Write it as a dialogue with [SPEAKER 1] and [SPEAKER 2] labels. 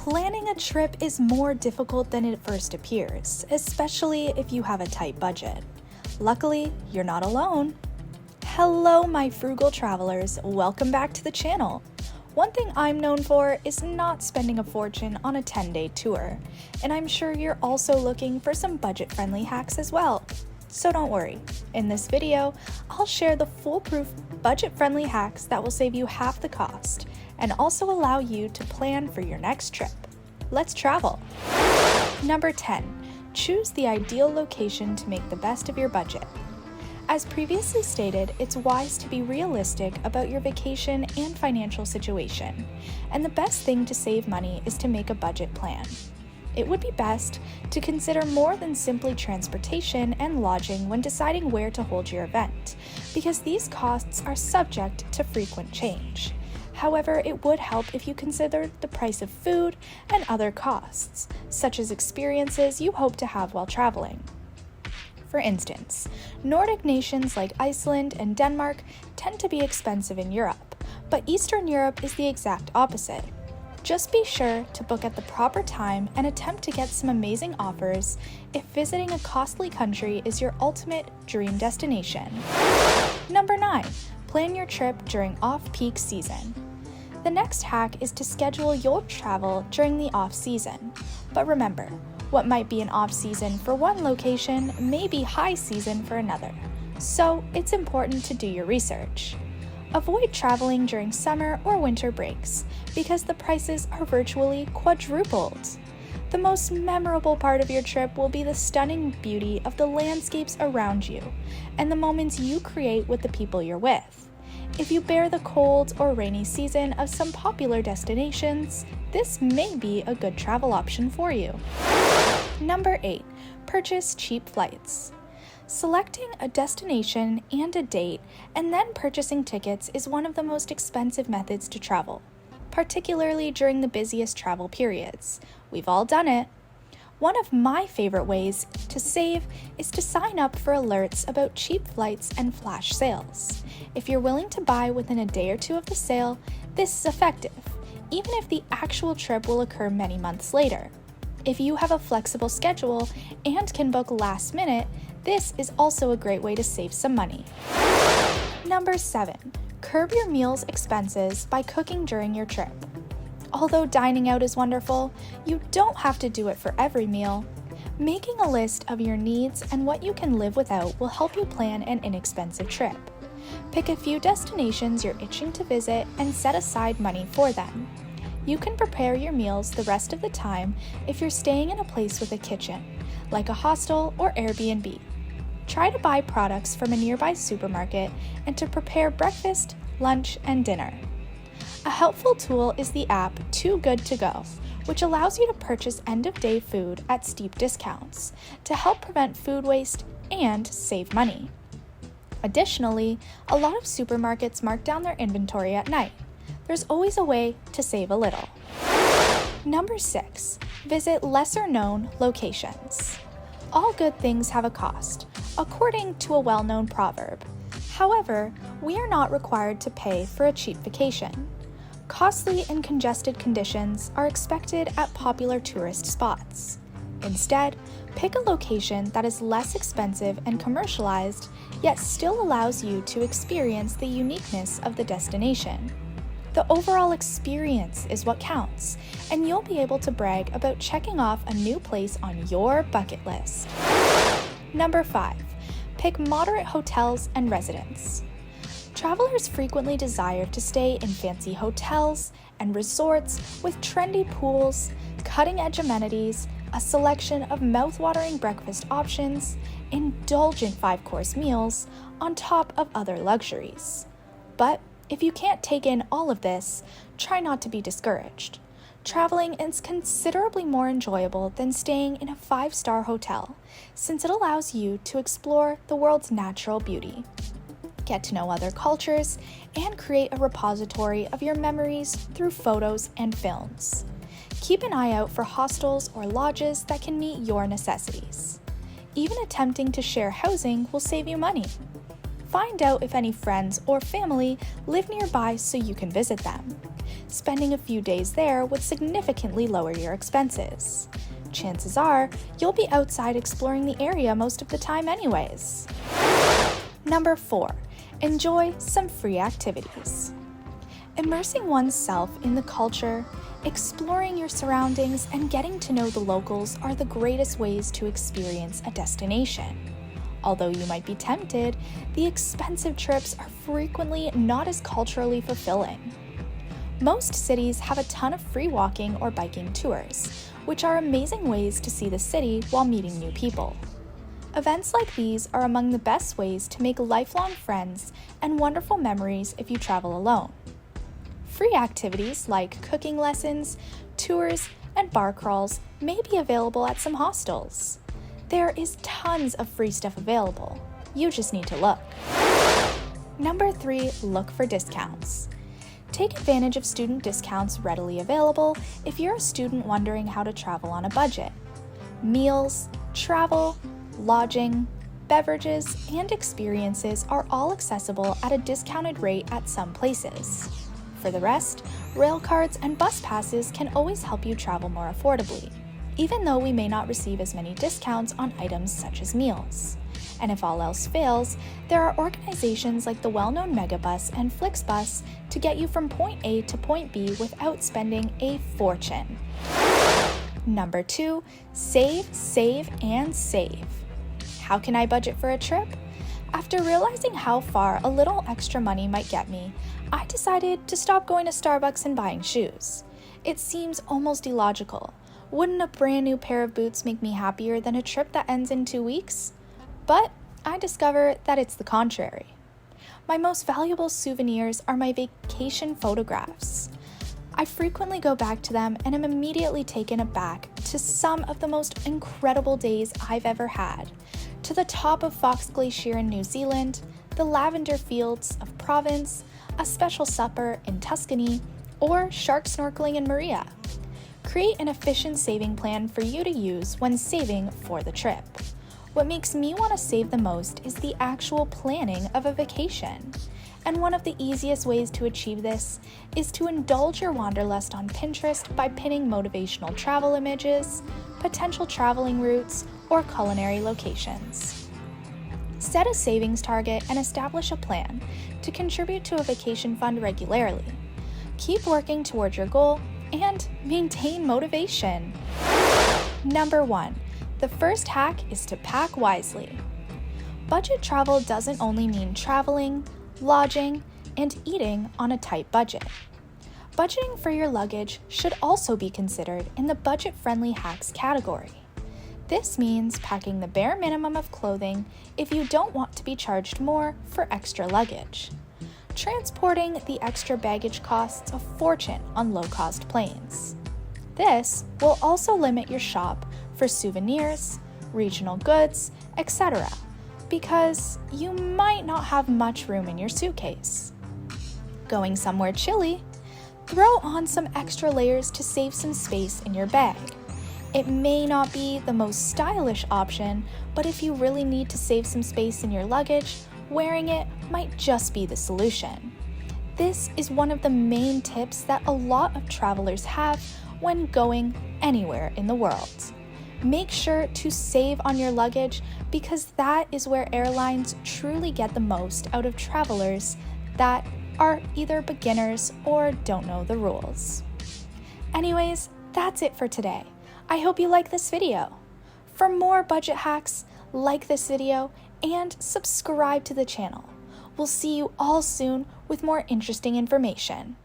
[SPEAKER 1] Planning a trip is more difficult than it first appears, especially if you have a tight budget. Luckily, you're not alone. Hello, my frugal travelers. Welcome back to the channel. One thing I'm known for is not spending a fortune on a 10-day tour, and I'm sure you're also looking for some budget-friendly hacks as well. So don't worry. In this video, I'll share the foolproof, budget-friendly hacks that will save you half the cost and also allow you to plan for your next trip. Let's travel. Number 10, choose the ideal location to make the best of your budget. As previously stated, it's wise to be realistic about your vacation and financial situation, and the best thing to save money is to make a budget plan. It would be best to consider more than simply transportation and lodging when deciding where to hold your event, because these costs are subject to frequent change. However, it would help if you considered the price of food and other costs, such as experiences you hope to have while traveling. For instance, Nordic nations like Iceland and Denmark tend to be expensive in Europe, but Eastern Europe is the exact opposite. Just be sure to book at the proper time and attempt to get some amazing offers if visiting a costly country is your ultimate dream destination. Number 9, plan your trip during off-peak season. The next hack is to schedule your travel during the off-season. But remember, what might be an off-season for one location may be high season for another, so it's important to do your research. Avoid traveling during summer or winter breaks because the prices are virtually quadrupled. The most memorable part of your trip will be the stunning beauty of the landscapes around you and the moments you create with the people you're with. If you bear the cold or rainy season of some popular destinations, this may be a good travel option for you. Number 8, purchase cheap flights. Selecting a destination and a date and then purchasing tickets is one of the most expensive methods to travel, particularly during the busiest travel periods. We've all done it. One of my favorite ways to save is to sign up for alerts about cheap flights and flash sales. If you're willing to buy within a day or two of the sale, this is effective, even if the actual trip will occur many months later. If you have a flexible schedule and can book last minute, this is also a great way to save some money. Number 7, curb your meals expenses by cooking during your trip. Although dining out is wonderful, you don't have to do it for every meal. Making a list of your needs and what you can live without will help you plan an inexpensive trip. Pick a few destinations you're itching to visit and set aside money for them. You can prepare your meals the rest of the time if you're staying in a place with a kitchen, like a hostel or Airbnb. Try to buy products from a nearby supermarket and to prepare breakfast, lunch, and dinner. A helpful tool is the app Too Good To Go, which allows you to purchase end-of-day food at steep discounts to help prevent food waste and save money. Additionally, a lot of supermarkets mark down their inventory at night. There's always a way to save a little. Number 6, visit lesser-known locations. All good things have a cost, according to a well-known proverb. However, we are not required to pay for a cheap vacation. Costly and congested conditions are expected at popular tourist spots. Instead, pick a location that is less expensive and commercialized, yet still allows you to experience the uniqueness of the destination. The overall experience is what counts, and you'll be able to brag about checking off a new place on your bucket list. Number 5, pick moderate hotels and residents. Travelers frequently desire to stay in fancy hotels and resorts with trendy pools, cutting-edge amenities, a selection of mouth-watering breakfast options, indulgent 5-course meals, on top of other luxuries. But if you can't take in all of this, try not to be discouraged. Traveling is considerably more enjoyable than staying in a 5-star hotel, since it allows you to explore the world's natural beauty, get to know other cultures, and create a repository of your memories through photos and films. Keep an eye out for hostels or lodges that can meet your necessities. Even attempting to share housing will save you money. Find out if any friends or family live nearby so you can visit them. spending a few days there would significantly lower your expenses. Chances are, you'll be outside exploring the area most of the time anyways. Number 4. Enjoy some free activities. Immersing oneself in the culture, exploring your surroundings, and getting to know the locals are the greatest ways to experience a destination. Although you might be tempted, the expensive trips are frequently not as culturally fulfilling. Most cities have a ton of free walking or biking tours, which are amazing ways to see the city while meeting new people. Events like these are among the best ways to make lifelong friends and wonderful memories if you travel alone. Free activities like cooking lessons, tours, and bar crawls may be available at some hostels. There is tons of free stuff available. You just need to look. Number 3, look for discounts. Take advantage of student discounts readily available if you're a student wondering how to travel on a budget. Meals, travel, lodging, beverages, and experiences are all accessible at a discounted rate at some places. For the rest, rail cards and bus passes can always help you travel more affordably, even though we may not receive as many discounts on items such as meals. And if all else fails, there are organizations like the well-known Megabus and Flixbus to get you from point A to point B without spending a fortune. Number 2, save, and save. How can I budget for a trip? After realizing how far a little extra money might get me, I decided to stop going to Starbucks and buying shoes. It seems almost illogical. Wouldn't a brand new pair of boots make me happier than a trip that ends in 2 weeks? But I discover that it's the contrary. My most valuable souvenirs are my vacation photographs. I frequently go back to them and am immediately taken aback to some of the most incredible days I've ever had. To the top of Fox Glacier in New Zealand, the lavender fields of Provence, a special supper in Tuscany, or shark snorkeling in Maria. Create an efficient saving plan for you to use when saving for the trip. What makes me want to save the most is the actual planning of a vacation. And one of the easiest ways to achieve this is to indulge your wanderlust on Pinterest by pinning motivational travel images, potential traveling routes, or culinary locations. Set a savings target and establish a plan to contribute to a vacation fund regularly. Keep working toward your goal and maintain motivation. Number 1. The first hack is to pack wisely. Budget travel doesn't only mean traveling, lodging, and eating on a tight budget. Budgeting for your luggage should also be considered in the budget-friendly hacks category. This means packing the bare minimum of clothing if you don't want to be charged more for extra luggage. Transporting the extra baggage costs a fortune on low-cost planes. This will also limit your shop for souvenirs, regional goods, etc., because you might not have much room in your suitcase. Going somewhere chilly? Throw on some extra layers to save some space in your bag. It may not be the most stylish option, but if you really need to save some space in your luggage, wearing it might just be the solution. This is one of the main tips that a lot of travelers have when going anywhere in the world. Make sure to save on your luggage because that is where airlines truly get the most out of travelers that are either beginners or don't know the rules. Anyways, that's it for today. I hope you like this video. For more budget hacks, like this video and subscribe to the channel. We'll see you all soon with more interesting information.